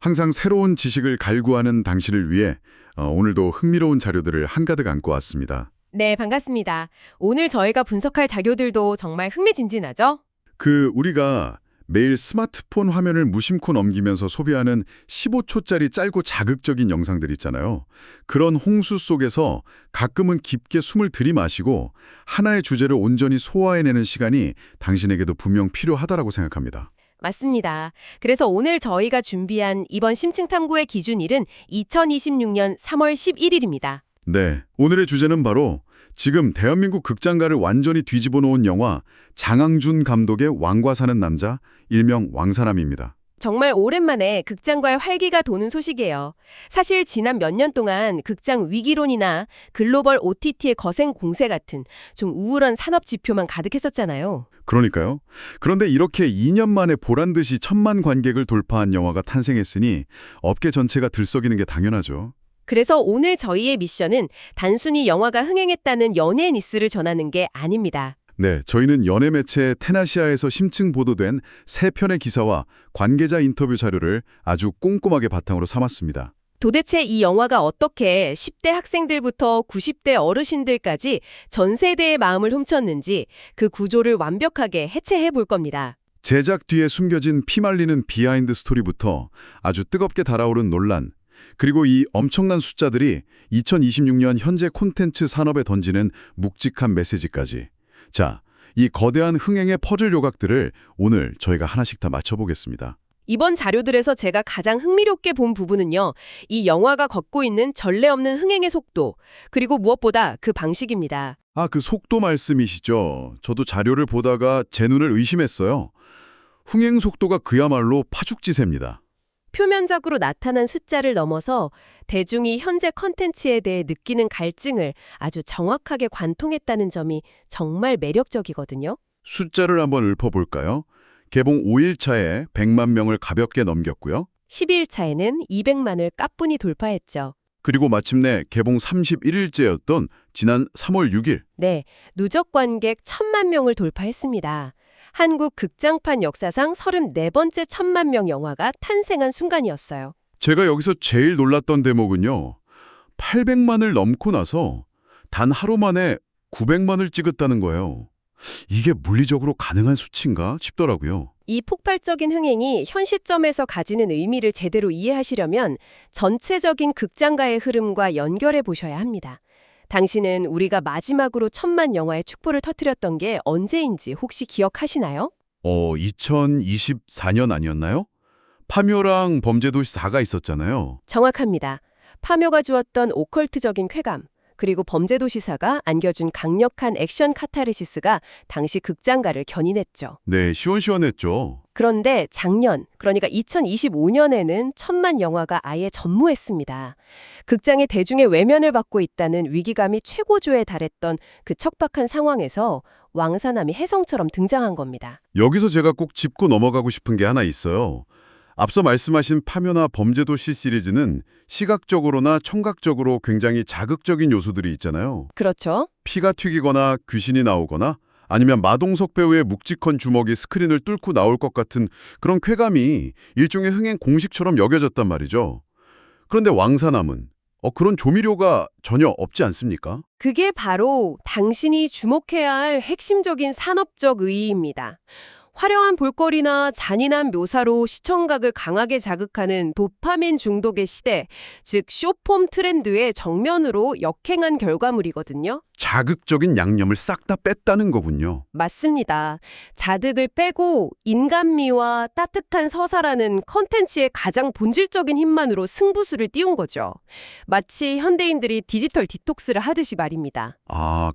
항상 새로운 지식을 갈구하는 당신을 위해 오늘도 흥미로운 자료들을 한가득 안고 왔습니다. 네, 반갑습니다. 오늘 저희가 분석할 자료들도 정말 흥미진진하죠? 우리가 매일 스마트폰 화면을 무심코 넘기면서 소비하는 15초짜리 짧고 자극적인 영상들 있잖아요. 그런 홍수 속에서 가끔은 깊게 숨을 들이마시고 하나의 주제를 온전히 소화해내는 시간이 당신에게도 분명 필요하다고 생각합니다. 맞습니다. 그래서 오늘 저희가 준비한 이번 심층 탐구의 기준일은 2026년 3월 11일입니다. 네, 오늘의 주제는 바로 지금 대한민국 극장가를 완전히 뒤집어 놓은 영화 장항준 감독의 왕과 사는 남자, 일명 왕사남입니다. 정말 오랜만에 극장가의 활기가 도는 소식이에요. 사실 지난 몇 년 동안 극장 위기론이나 글로벌 OTT의 거센 공세 같은 좀 우울한 산업 지표만 가득했었잖아요. 그러니까요. 그런데 이렇게 2년 만에 보란듯이 1,000만 관객을 돌파한 영화가 탄생했으니 업계 전체가 들썩이는 게 당연하죠. 그래서 오늘 저희의 미션은 단순히 영화가 흥행했다는 연예 뉴스를 전하는 게 아닙니다. 네, 저희는 연예 매체 테나시아에서 심층 보도된 3편의 기사와 관계자 인터뷰 자료를 아주 꼼꼼하게 바탕으로 삼았습니다. 도대체 이 영화가 어떻게 10대 학생들부터 90대 어르신들까지 전 세대의 마음을 훔쳤는지 그 구조를 완벽하게 해체해 볼 겁니다. 제작 뒤에 숨겨진 피말리는 비하인드 스토리부터 아주 뜨겁게 달아오른 논란, 그리고 이 엄청난 숫자들이 2026년 현재 콘텐츠 산업에 던지는 묵직한 메시지까지. 자, 이 거대한 흥행의 퍼즐 요각들을 오늘 저희가 하나씩 다 맞춰보겠습니다. 이번 자료들에서 제가 가장 흥미롭게 본 부분은요. 이 영화가 걷고 있는 전례 없는 흥행의 속도, 그리고 무엇보다 그 방식입니다. 그 속도 말씀이시죠. 저도 자료를 보다가 제 눈을 의심했어요. 흥행 속도가 그야말로 파죽지세입니다. 표면적으로 나타난 숫자를 넘어서 대중이 현재 컨텐츠에 대해 느끼는 갈증을 아주 정확하게 관통했다는 점이 정말 매력적이거든요. 숫자를 한번 읊어볼까요? 개봉 5일차에 100만 명을 가볍게 넘겼고요. 12일차에는 200만을 까뿐히 돌파했죠. 그리고 마침내 개봉 31일째였던 지난 3월 6일. 네, 누적 관객 1,000만 명을 돌파했습니다. 한국 극장판 역사상 34번째 1,000만 명 영화가 탄생한 순간이었어요. 제가 여기서 제일 놀랐던 대목은요. 800만을 넘고 나서 단 하루 만에 900만을 찍었다는 거예요. 이게 물리적으로 가능한 수치인가 싶더라고요. 이 폭발적인 흥행이 현 시점에서 가지는 의미를 제대로 이해하시려면 전체적인 극장가의 흐름과 연결해 보셔야 합니다. 당신은 우리가 마지막으로 1,000만 영화의 축포를 터뜨렸던 게 언제인지 혹시 기억하시나요? 2024년 아니었나요? 파묘랑 범죄도시 4가 있었잖아요. 정확합니다. 파묘가 주었던 오컬트적인 쾌감, 그리고 범죄도시사가 안겨준 강력한 액션 카타르시스가 당시 극장가를 견인했죠. 네, 시원시원했죠. 그런데 작년, 그러니까 2025년에는 1,000만 영화가 아예 전무했습니다. 극장의 대중의 외면을 받고 있다는 위기감이 최고조에 달했던 그 척박한 상황에서 왕사남이 혜성처럼 등장한 겁니다. 여기서 제가 꼭 짚고 넘어가고 싶은 게 하나 있어요. 앞서 말씀하신 파묘나 범죄도시 시리즈는 시각적으로나 청각적으로 굉장히 자극적인 요소들이 있잖아요. 그렇죠? 피가 튀기거나 귀신이 나오거나 아니면 마동석 배우의 묵직한 주먹이 스크린을 뚫고 나올 것 같은 그런 쾌감이 일종의 흥행 공식처럼 여겨졌단 말이죠. 그런데 왕사남은 그런 조미료가 전혀 없지 않습니까? 그게 바로 당신이 주목해야 할 핵심적인 산업적 의의입니다. 화려한 볼거리나 잔인한 묘사로 시청각을 강하게 자극하는 도파민 중독의 시대, 즉 숏폼 트렌드의 정면으로 역행한 결과물이거든요. 자극적인 양념을 싹 다 뺐다는 거군요. 맞습니다. 자극을 빼고 인간미와 따뜻한 서사라는 컨텐츠의 가장 본질적인 힘만으로 승부수를 띄운 거죠. 마치 현대인들이 디지털 디톡스를 하듯이 말입니다.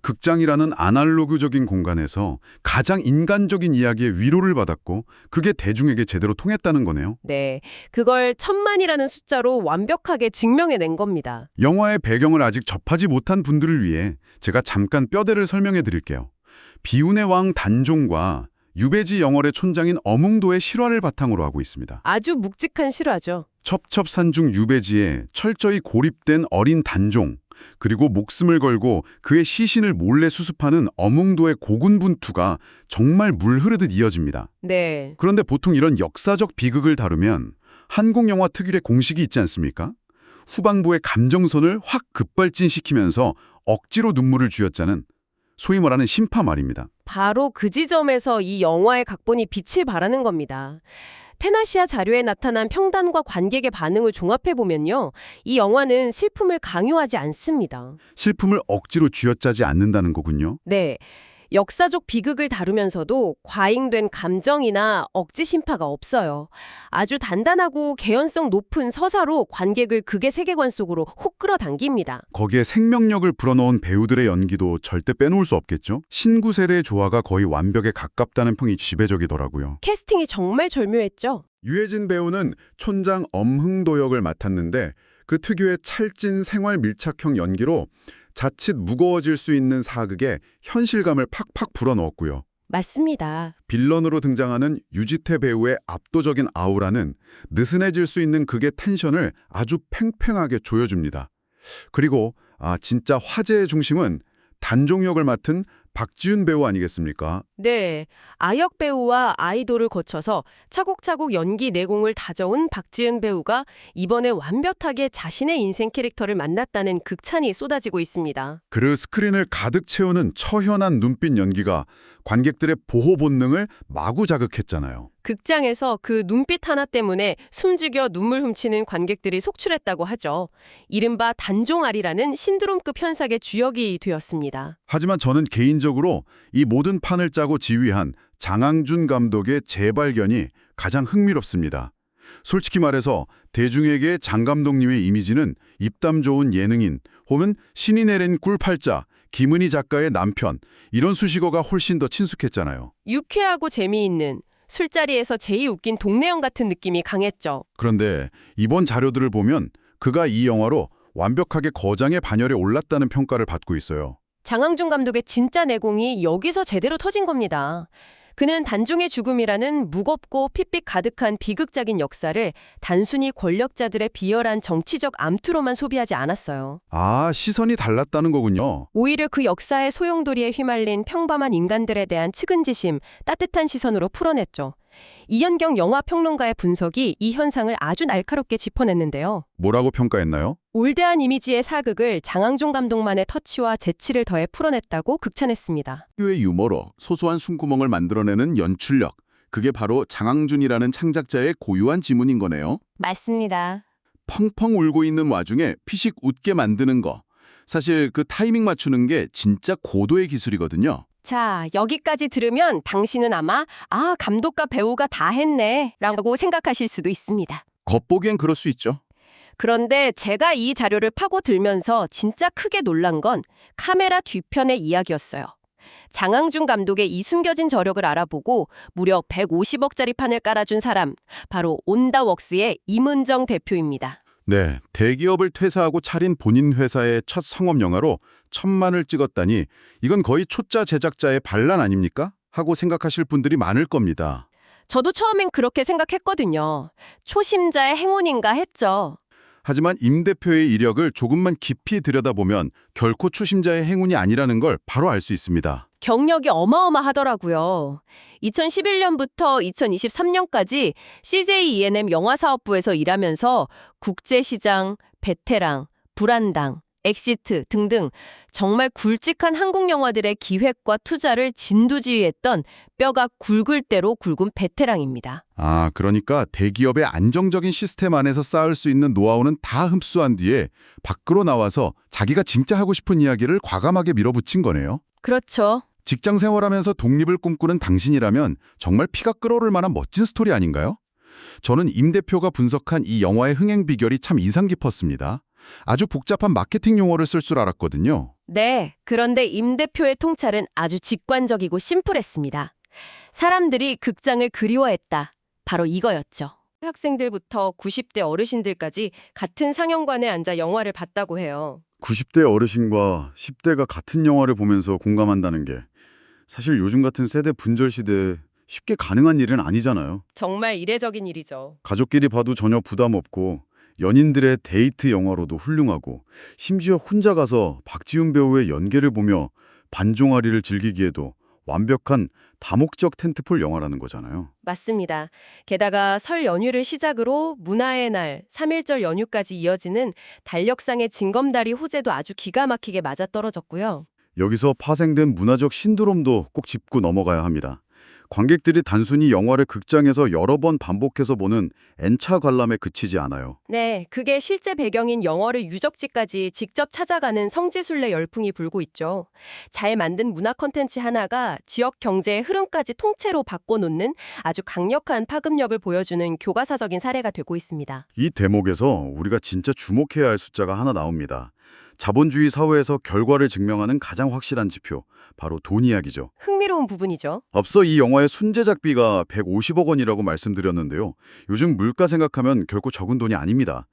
극장이라는 아날로그적인 공간에서 가장 인간적인 이야기의 위로를 받았고 그게 대중에게 제대로 통했다는 거네요. 네, 그걸 1,000만이라는 숫자로 완벽하게 증명해낸 겁니다. 영화의 배경을 아직 접하지 못한 분들을 위해 제가 잠깐 뼈대를 설명해 드릴게요. 비운의 왕 단종과 유배지 영월의 촌장인 어몽도의 실화를 바탕으로 하고 있습니다. 아주 묵직한 실화죠. 첩첩산중 유배지에 철저히 고립된 어린 단종, 그리고 목숨을 걸고 그의 시신을 몰래 수습하는 어몽도의 고군분투가 정말 물 흐르듯 이어집니다. 네. 그런데 보통 이런 역사적 비극을 다루면 한국 영화 특유의 공식이 있지 않습니까? 후반부의 감정선을 확 급발진시키면서 억지로 눈물을 쥐어짜는 소위 말하는 심파 말입니다. 바로 그 지점에서 이 영화의 각본이 빛을 발하는 겁니다. 테나시아 자료에 나타난 평단과 관객의 반응을 종합해보면요. 이 영화는 슬픔을 강요하지 않습니다. 슬픔을 억지로 쥐어짜지 않는다는 거군요. 네. 역사적 비극을 다루면서도 과잉된 감정이나 억지 심파가 없어요. 아주 단단하고 개연성 높은 서사로 관객을 극의 세계관 속으로 훅 끌어당깁니다. 거기에 생명력을 불어넣은 배우들의 연기도 절대 빼놓을 수 없겠죠. 신구 세대의 조화가 거의 완벽에 가깝다는 평이 지배적이더라고요. 캐스팅이 정말 절묘했죠. 유해진 배우는 촌장 엄흥도 역을 맡았는데 그 특유의 찰진 생활 밀착형 연기로 자칫 무거워질 수 있는 사극에 현실감을 팍팍 불어넣었고요. 맞습니다. 빌런으로 등장하는 유지태 배우의 압도적인 아우라는 느슨해질 수 있는 극의 텐션을 아주 팽팽하게 조여줍니다. 그리고 진짜 화제의 중심은 단종 역을 맡은 박지훈 배우 아니겠습니까? 네, 아역 배우와 아이돌을 거쳐서 차곡차곡 연기 내공을 다져온 박지은 배우가 이번에 완벽하게 자신의 인생 캐릭터를 만났다는 극찬이 쏟아지고 있습니다. 그 스크린을 가득 채우는 처현한 눈빛 연기가 관객들의 보호 본능을 마구 자극했잖아요. 극장에서 그 눈빛 하나 때문에 숨죽여 눈물 훔치는 관객들이 속출했다고 하죠. 이른바 단종아리라는 신드롬급 현상의 주역이 되었습니다. 하지만 저는 개인적으로 이 모든 판을 짜고 지휘한 장항준 감독의 재발견이 가장 흥미롭습니다. 솔직히 말해서 대중에게 장 감독님의 이미지는 입담 좋은 예능인 혹은 신이 내린 꿀팔자, 김은희 작가의 남편 이런 수식어가 훨씬 더 친숙했잖아요. 유쾌하고 재미있는 술자리에서 제일 웃긴 동네형 같은 느낌이 강했죠. 그런데 이번 자료들을 보면 그가 이 영화로 완벽하게 거장의 반열에 올랐다는 평가를 받고 있어요. 장항준 감독의 진짜 내공이 여기서 제대로 터진 겁니다. 그는 단종의 죽음이라는 무겁고 핏빛 가득한 비극적인 역사를 단순히 권력자들의 비열한 정치적 암투로만 소비하지 않았어요. 시선이 달랐다는 거군요. 오히려 그 역사의 소용돌이에 휘말린 평범한 인간들에 대한 측은지심, 따뜻한 시선으로 풀어냈죠. 이현경 영화평론가의 분석이 이 현상을 아주 날카롭게 짚어냈는데요. 뭐라고 평가했나요? 올드한 이미지의 사극을 장항준 감독만의 터치와 재치를 더해 풀어냈다고 극찬했습니다. 학교의 유머로 소소한 숨구멍을 만들어내는 연출력. 그게 바로 장항준이라는 창작자의 고유한 지문인 거네요. 맞습니다. 펑펑 울고 있는 와중에 피식 웃게 만드는 거. 사실 그 타이밍 맞추는 게 진짜 고도의 기술이거든요. 자, 여기까지 들으면 당신은 아마 감독과 배우가 다 했네 라고 생각하실 수도 있습니다. 겉보기엔 그럴 수 있죠. 그런데 제가 이 자료를 파고들면서 진짜 크게 놀란 건 카메라 뒤편의 이야기였어요. 장항준 감독의 이 숨겨진 저력을 알아보고 무려 150억짜리 판을 깔아준 사람, 바로 온다웍스의 임은정 대표입니다. 네, 대기업을 퇴사하고 차린 본인 회사의 첫 상업 영화로 1,000만을 찍었다니 이건 거의 초짜 제작자의 반란 아닙니까? 하고 생각하실 분들이 많을 겁니다. 저도 처음엔 그렇게 생각했거든요. 초심자의 행운인가 했죠. 하지만 임 대표의 이력을 조금만 깊이 들여다보면 결코 초심자의 행운이 아니라는 걸 바로 알 수 있습니다. 경력이 어마어마하더라고요. 2011년부터 2023년까지 CJ E&M 영화사업부에서 일하면서 국제시장, 베테랑, 불안당, 엑시트 등등 정말 굵직한 한국 영화들의 기획과 투자를 진두지휘했던 뼈가 굵을 대로 굵은 베테랑입니다. 그러니까 대기업의 안정적인 시스템 안에서 쌓을 수 있는 노하우는 다 흡수한 뒤에 밖으로 나와서 자기가 진짜 하고 싶은 이야기를 과감하게 밀어붙인 거네요. 그렇죠. 직장 생활하면서 독립을 꿈꾸는 당신이라면 정말 피가 끓어오를 만한 멋진 스토리 아닌가요? 저는 임 대표가 분석한 이 영화의 흥행 비결이 참 인상 깊었습니다. 아주 복잡한 마케팅 용어를 쓸 줄 알았거든요. 네, 그런데 임 대표의 통찰은 아주 직관적이고 심플했습니다. 사람들이 극장을 그리워했다. 바로 이거였죠. 학생들부터 90대 어르신들까지 같은 상영관에 앉아 영화를 봤다고 해요. 90대 어르신과 10대가 같은 영화를 보면서 공감한다는 게 사실 요즘 같은 세대 분절 시대에 쉽게 가능한 일은 아니잖아요. 정말 이례적인 일이죠. 가족끼리 봐도 전혀 부담 없고 연인들의 데이트 영화로도 훌륭하고 심지어 혼자 가서 박지훈 배우의 연기를 보며 반종아리를 즐기기에도 완벽한 다목적 텐트폴 영화라는 거잖아요. 맞습니다. 게다가 설 연휴를 시작으로 문화의 날, 3.1절 연휴까지 이어지는 달력상의 징검다리 호재도 아주 기가 막히게 맞아떨어졌고요. 여기서 파생된 문화적 신드롬도 꼭 짚고 넘어가야 합니다. 관객들이 단순히 영화를 극장에서 여러 번 반복해서 보는 N차 관람에 그치지 않아요. 네, 그게 실제 배경인 영월의 유적지까지 직접 찾아가는 성지순례 열풍이 불고 있죠. 잘 만든 문화 콘텐츠 하나가 지역 경제의 흐름까지 통째로 바꿔놓는 아주 강력한 파급력을 보여주는 교과서적인 사례가 되고 있습니다. 이 대목에서 우리가 진짜 주목해야 할 숫자가 하나 나옵니다. 자본주의 사회에서 결과를 증명하는 가장 확실한 지표, 바로 돈 이야기죠. 흥미로운 부분이죠. 앞서 이 영화의 순제작비가 150억 원이라고 말씀드렸는데요. 요즘 물가 생각하면 결코 적은 돈이 아닙니다.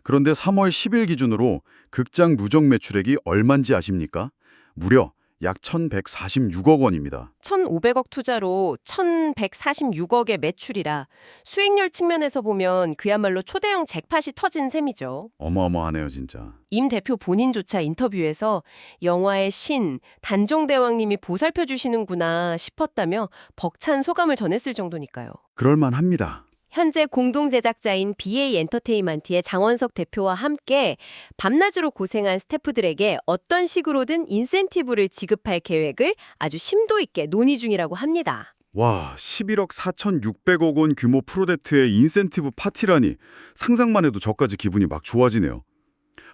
그런데 3월 10일 기준으로 극장 누적 매출액이 얼마인지 아십니까? 무려 약 1,146억 원입니다. 1,500억 투자로 1,146억의 매출이라 수익률 측면에서 보면 그야말로 초대형 잭팟이 터진 셈이죠. 어마어마하네요, 진짜. 임 대표 본인조차 인터뷰에서 영화의 신, 단종대왕님이 보살펴 주시는구나 싶었다며 벅찬 소감을 전했을 정도니까요. 그럴만합니다. 현재 공동 제작자인 BA 엔터테인먼트의 장원석 대표와 함께 밤낮으로 고생한 스태프들에게 어떤 식으로든 인센티브를 지급할 계획을 아주 심도 있게 논의 중이라고 합니다. 와, 11억 4,600억 원 규모 프로젝트의 인센티브 파티라니 상상만 해도 저까지 기분이 막 좋아지네요.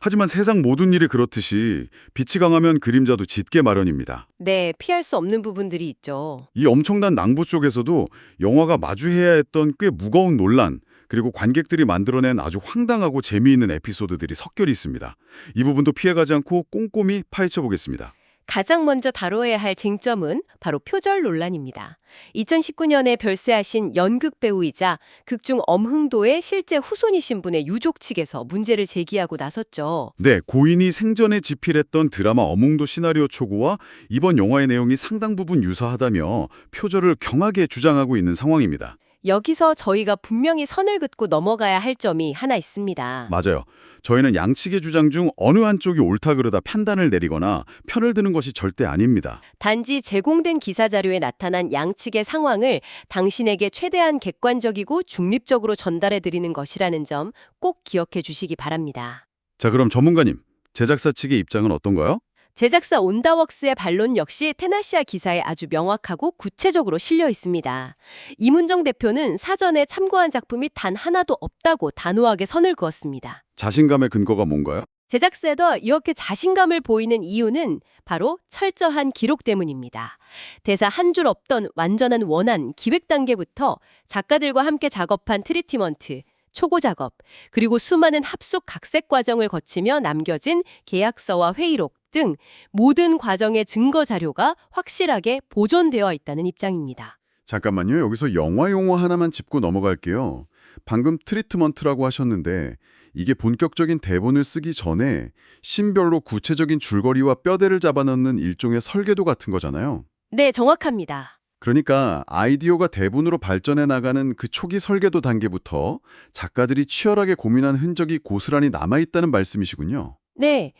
하지만 세상 모든 일이 그렇듯이 빛이 강하면 그림자도 짙게 마련입니다. 네, 피할 수 없는 부분들이 있죠. 이 엄청난 낭보 쪽에서도 영화가 마주해야 했던 꽤 무거운 논란, 그리고 관객들이 만들어낸 아주 황당하고 재미있는 에피소드들이 섞여 있습니다. 이 부분도 피해가지 않고 꼼꼼히 파헤쳐 보겠습니다. 가장 먼저 다뤄야 할 쟁점은 바로 표절 논란입니다. 2019년에 별세하신 연극 배우이자 극중 엄흥도의 실제 후손이신 분의 유족 측에서 문제를 제기하고 나섰죠. 네, 고인이 생전에 집필했던 드라마 어몽도 시나리오 초고와 이번 영화의 내용이 상당 부분 유사하다며 표절을 경하게 주장하고 있는 상황입니다. 여기서 저희가 분명히 선을 긋고 넘어가야 할 점이 하나 있습니다. 맞아요. 저희는 양측의 주장 중 어느 한쪽이 옳다 그르다 판단을 내리거나 편을 드는 것이 절대 아닙니다. 단지 제공된 기사 자료에 나타난 양측의 상황을 당신에게 최대한 객관적이고 중립적으로 전달해 드리는 것이라는 점 꼭 기억해 주시기 바랍니다. 자, 그럼 전문가님, 제작사 측의 입장은 어떤가요? 제작사 온다웍스의 반론 역시 테나시아 기사에 아주 명확하고 구체적으로 실려 있습니다. 이문정 대표는 사전에 참고한 작품이 단 하나도 없다고 단호하게 선을 그었습니다. 자신감의 근거가 뭔가요? 제작사도 이렇게 자신감을 보이는 이유는 바로 철저한 기록 때문입니다. 대사 한 줄 없던 완전한 원안, 기획 단계부터 작가들과 함께 작업한 트리트먼트, 초고 작업, 그리고 수많은 합숙 각색 과정을 거치며 남겨진 계약서와 회의록 등 모든 과정의 증거 자료가 확실하게 보존되어 있다는 입장입니다. 잠깐만요. 여기서 영화 용어 하나만 짚고 넘어갈게요. 방금 트리트먼트라고 하셨는데 이게 본격적인 대본을 쓰기 전에 씬별로 구체적인 줄거리와 뼈대를 잡아넣는 일종의 설계도 같은 거잖아요. 네, 정확합니다. 그러니까 아이디어가 대본으로 발전해 나가는 그 초기 설계도 단계부터 작가들이 치열하게 고민한 흔적이 고스란히 남아있다는 말씀이시군요. 네,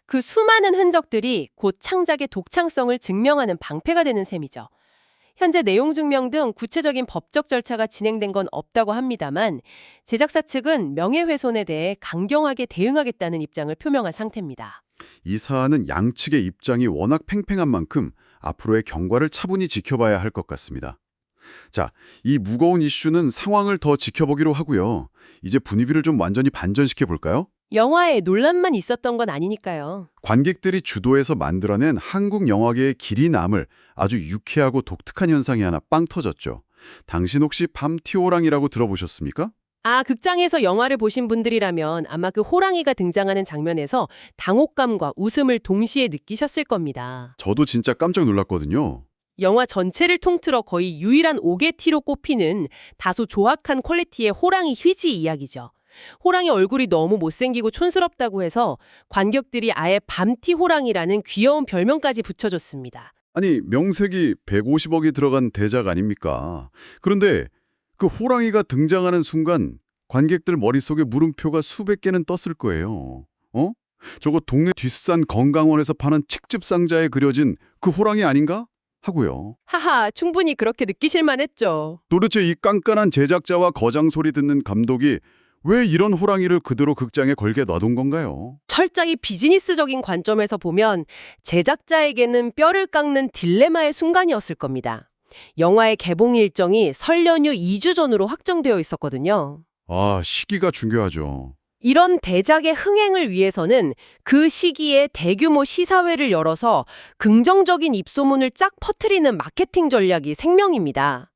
그 수많은 흔적들이 곧 창작의 독창성을 증명하는 방패가 되는 셈이죠. 현재 내용 증명 등 구체적인 법적 절차가 진행된 건 없다고 합니다만 제작사 측은 명예훼손에 대해 강경하게 대응하겠다는 입장을 표명한 상태입니다. 이 사안은 양측의 입장이 워낙 팽팽한 만큼 앞으로의 경과를 차분히 지켜봐야 할 것 같습니다. 자, 이 무거운 이슈는 상황을 더 지켜보기로 하고요. 이제 분위기를 좀 완전히 반전시켜 볼까요? 영화에 논란만 있었던 건 아니니까요. 관객들이 주도해서 만들어낸 한국 영화계의 길이 남을 아주 유쾌하고 독특한 현상이 하나 빵 터졌죠. 당신 혹시 밤티호랑이라고 들어보셨습니까? 아, 극장에서 영화를 보신 분들이라면 아마 그 호랑이가 등장하는 장면에서 당혹감과 웃음을 동시에 느끼셨을 겁니다. 저도 진짜 깜짝 놀랐거든요. 영화 전체를 통틀어 거의 유일한 오게티로 꼽히는 다소 조악한 퀄리티의 호랑이 휘지 이야기죠. 호랑이 얼굴이 너무 못생기고 촌스럽다고 해서 관객들이 아예 밤티 호랑이라는 귀여운 별명까지 붙여줬습니다. 아니, 명색이 150억이 들어간 대작 아닙니까? 그런데 그 호랑이가 등장하는 순간 관객들 머릿속에 물음표가 수백 개는 떴을 거예요. 저거 동네 뒷산 건강원에서 파는 칡즙 상자에 그려진 그 호랑이 아닌가? 하고요. 하하, 충분히 그렇게 느끼실 만했죠. 도대체 이 깐깐한 제작자와 거장 소리 듣는 감독이 왜 이런 호랑이를 그대로 극장에 걸게 놔둔 건가요? 철저히 비즈니스적인 관점에서 보면 제작자에게는 뼈를 깎는 딜레마의 순간이었을 겁니다. 영화의 개봉 일정이 설 연휴 2주 전으로 확정되어 있었거든요. 아, 시기가 중요하죠. 이런 대작의 흥행을 위해서는 그 시기에 대규모 시사회를 열어서 긍정적인 입소문을 쫙 퍼뜨리는 마케팅 전략이 생명입니다.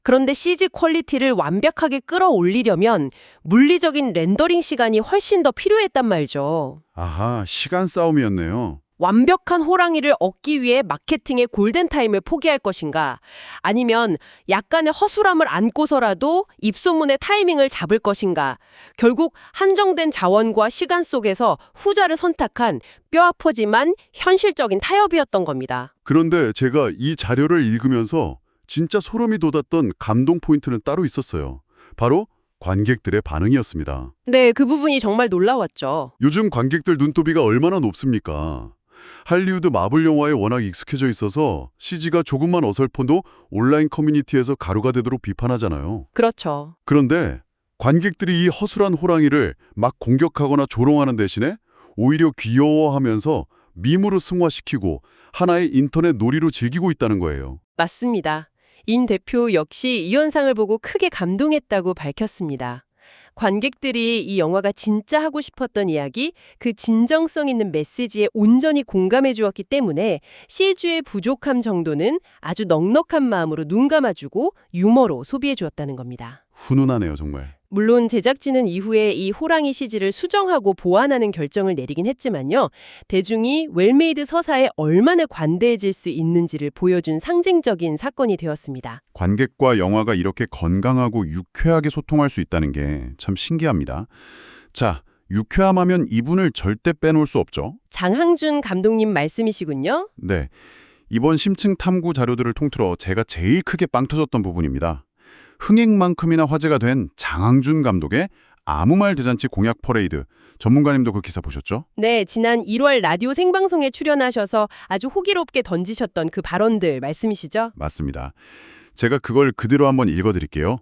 그런데 CG 퀄리티를 완벽하게 끌어올리려면 물리적인 렌더링 시간이 훨씬 더 필요했단 말이죠. 아하, 시간 싸움이었네요. 완벽한 호랑이를 얻기 위해 마케팅의 골든타임을 포기할 것인가, 아니면 약간의 허술함을 안고서라도 입소문의 타이밍을 잡을 것인가, 결국 한정된 자원과 시간 속에서 후자를 선택한 뼈아프지만 현실적인 타협이었던 겁니다. 그런데 제가 이 자료를 읽으면서 진짜 소름이 돋았던 감동 포인트는 따로 있었어요. 바로 관객들의 반응이었습니다. 네, 그 부분이 정말 놀라웠죠. 요즘 관객들 눈도비가 얼마나 높습니까? 할리우드 마블 영화에 워낙 익숙해져 있어서 CG가 조금만 어설퍼도 온라인 커뮤니티에서 가루가 되도록 비판하잖아요. 그렇죠. 그런데 관객들이 이 허술한 호랑이를 막 공격하거나 조롱하는 대신에 오히려 귀여워하면서 밈으로 승화시키고 하나의 인터넷 놀이로 즐기고 있다는 거예요. 맞습니다. 임 대표 역시 이 현상을 보고 크게 감동했다고 밝혔습니다. 관객들이 이 영화가 진짜 하고 싶었던 이야기, 그 진정성 있는 메시지에 온전히 공감해 주었기 때문에 CG의 부족함 정도는 아주 넉넉한 마음으로 눈 감아주고 유머로 소비해 주었다는 겁니다. 훈훈하네요, 정말. 물론 제작진은 이후에 이 호랑이 CG를 수정하고 보완하는 결정을 내리긴 했지만요. 대중이 웰메이드 서사에 얼마나 관대해질 수 있는지를 보여준 상징적인 사건이 되었습니다. 관객과 영화가 이렇게 건강하고 유쾌하게 소통할 수 있다는 게 참 신기합니다. 자, 유쾌함하면 이분을 절대 빼놓을 수 없죠. 장항준 감독님 말씀이시군요. 네, 이번 심층 탐구 자료들을 통틀어 제가 제일 크게 빵 터졌던 부분입니다. 흥행만큼이나 화제가 된 장항준 감독의 아무 말 대잔치 공약 퍼레이드. 전문가님도 그 기사 보셨죠? 네, 지난 1월 라디오 생방송에 출연하셔서 아주 호기롭게 던지셨던 그 발언들 말씀이시죠? 맞습니다. 제가 그걸 그대로 한번 읽어드릴게요.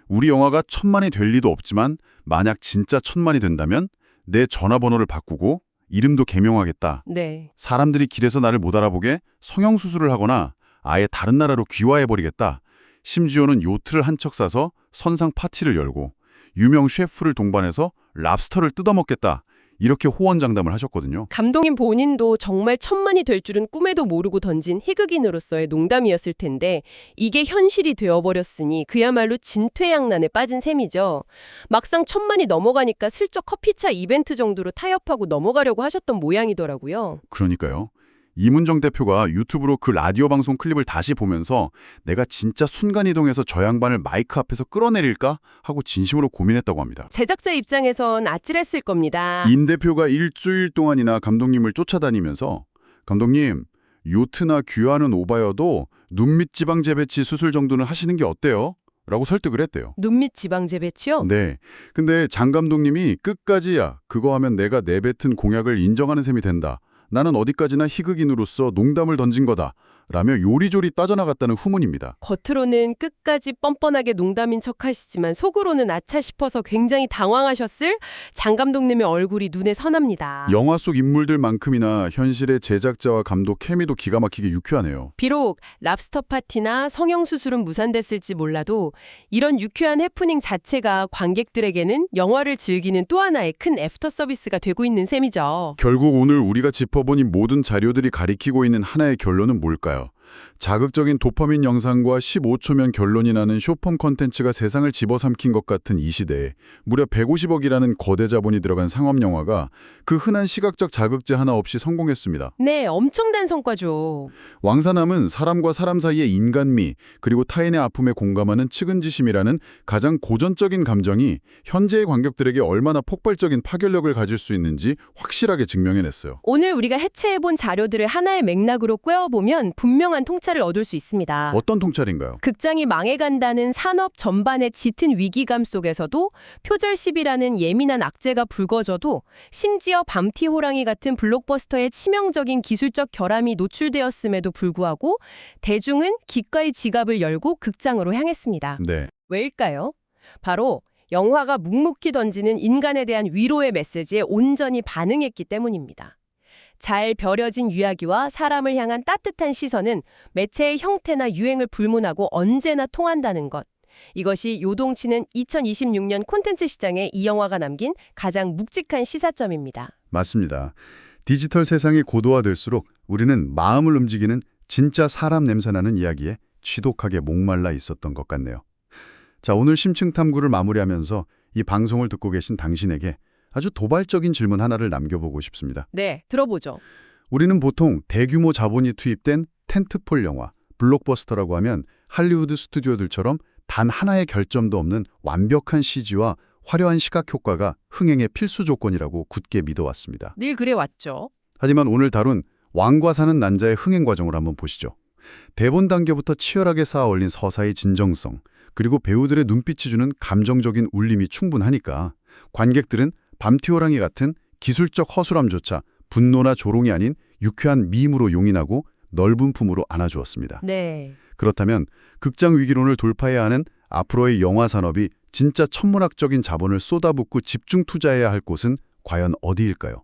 우리 영화가 1000만이 될 리도 없지만 만약 진짜 1000만이 된다면 내 전화번호를 바꾸고 이름도 개명하겠다. 네. 사람들이 길에서 나를 못 알아보게 성형수술을 하거나 아예 다른 나라로 귀화해버리겠다. 심지어는 요트를 한 척 사서 선상 파티를 열고 유명 셰프를 동반해서 랍스터를 뜯어먹겠다. 이렇게 호언장담을 하셨거든요. 감독님 본인도 정말 1000만이 될 줄은 꿈에도 모르고 던진 희극인으로서의 농담이었을 텐데 이게 현실이 되어버렸으니 그야말로 진퇴양난에 빠진 셈이죠. 막상 1000만이 넘어가니까 슬쩍 커피차 이벤트 정도로 타협하고 넘어가려고 하셨던 모양이더라고요. 그러니까요. 이문정 대표가 유튜브로 그 라디오 방송 클립을 다시 보면서 내가 진짜 순간이동해서 저 양반을 마이크 앞에서 끌어내릴까 하고 진심으로 고민했다고 합니다. 제작자 입장에선 아찔했을 겁니다. 임 대표가 일주일 동안이나 감독님을 쫓아다니면서 감독님, 요트나 귀화는 오바여도 눈밑 지방 재배치 수술 정도는 하시는 게 어때요? 라고 설득을 했대요. 눈밑 지방 재배치요? 네. 근데 장 감독님이 끝까지야 그거 하면 내가 내뱉은 공약을 인정하는 셈이 된다. 나는 어디까지나 희극인으로서 농담을 던진 거다. 라며 요리조리 따져나갔다는 후문입니다. 겉으로는 끝까지 뻔뻔하게 농담인 척하시지만 속으로는 아차 싶어서 굉장히 당황하셨을 장 감독님의 얼굴이 눈에 선합니다. 영화 속 인물들만큼이나 현실의 제작자와 감독 케미도 기가 막히게 유쾌하네요. 비록 랍스터 파티나 성형수술은 무산됐을지 몰라도 이런 유쾌한 해프닝 자체가 관객들에게는 영화를 즐기는 또 하나의 큰 애프터 서비스가 되고 있는 셈이죠. 결국 오늘 우리가 짚어본 이 모든 자료들이 가리키고 있는 하나의 결론은 뭘까요? 자극적인 도파민 영상과 15초면 결론이 나는 쇼폼 콘텐츠가 세상을 집어삼킨 것 같은 이 시대에 무려 150억이라는 거대 자본이 들어간 상업 영화가 그 흔한 시각적 자극제 하나 없이 성공했습니다. 네, 엄청난 성과죠. 왕사남은 사람과 사람 사이의 인간미 그리고 타인의 아픔에 공감하는 측은지심이라는 가장 고전적인 감정이 현재의 관객들에게 얼마나 폭발적인 파괴력을 가질 수 있는지 확실하게 증명해냈어요. 오늘 우리가 해체해본 자료들을 하나의 맥락으로 꿰어보면 분명한 훌륭한 통찰을 얻을 수 있습니다. 어떤 통찰인가요? 극장이 망해간다는 산업 전반의 짙은 위기감 속에서도 표절십이라는 예민한 악재가 불거져도 심지어 밤티 호랑이 같은 블록버스터의 치명적인 기술적 결함이 노출되었음에도 불구하고 대중은 기꺼이 지갑을 열고 극장으로 향했습니다. 네. 왜일까요? 바로 영화가 묵묵히 던지는 인간에 대한 위로의 메시지에 온전히 반응했기 때문입니다. 잘 벼려진 이야기와 사람을 향한 따뜻한 시선은 매체의 형태나 유행을 불문하고 언제나 통한다는 것. 이것이 요동치는 2026년 콘텐츠 시장에 이 영화가 남긴 가장 묵직한 시사점입니다. 맞습니다. 디지털 세상이 고도화될수록 우리는 마음을 움직이는 진짜 사람 냄새나는 이야기에 지독하게 목말라 있었던 것 같네요. 자, 오늘 심층 탐구를 마무리하면서 이 방송을 듣고 계신 당신에게 아주 도발적인 질문 하나를 남겨보고 싶습니다. 네, 들어보죠. 우리는 보통 대규모 자본이 투입된 텐트폴 영화, 블록버스터라고 하면 할리우드 스튜디오들처럼 단 하나의 결점도 없는 완벽한 CG와 화려한 시각 효과가 흥행의 필수 조건이라고 굳게 믿어왔습니다. 늘 그래왔죠. 하지만 오늘 다룬 왕과 사는 난자의 흥행 과정을 한번 보시죠. 대본 단계부터 치열하게 쌓아 올린 서사의 진정성, 그리고 배우들의 눈빛이 주는 감정적인 울림이 충분하니까 관객들은 밤티호랑이 같은 기술적 허술함조차 분노나 조롱이 아닌 유쾌한 밈으로 용인하고 넓은 품으로 안아주었습니다. 네. 그렇다면 극장 위기론을 돌파해야 하는 앞으로의 영화 산업이 진짜 천문학적인 자본을 쏟아붓고 집중 투자해야 할 곳은 과연 어디일까요?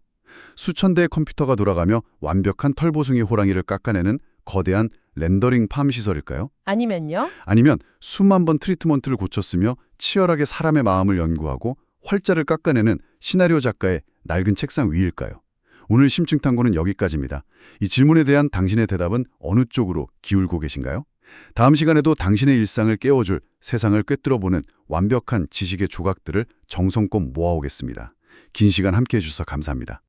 수천 대의 컴퓨터가 돌아가며 완벽한 털보숭이 호랑이를 깎아내는 거대한 렌더링 팜 시설일까요? 아니면요? 아니면 수만 번 트리트먼트를 고쳤으며 치열하게 사람의 마음을 연구하고 활자를 깎아내는 시나리오 작가의 낡은 책상 위일까요? 오늘 심층 탐구는 여기까지입니다. 이 질문에 대한 당신의 대답은 어느 쪽으로 기울고 계신가요? 다음 시간에도 당신의 일상을 깨워줄 세상을 꿰뚫어보는 완벽한 지식의 조각들을 정성껏 모아오겠습니다. 긴 시간 함께해 주셔서 감사합니다.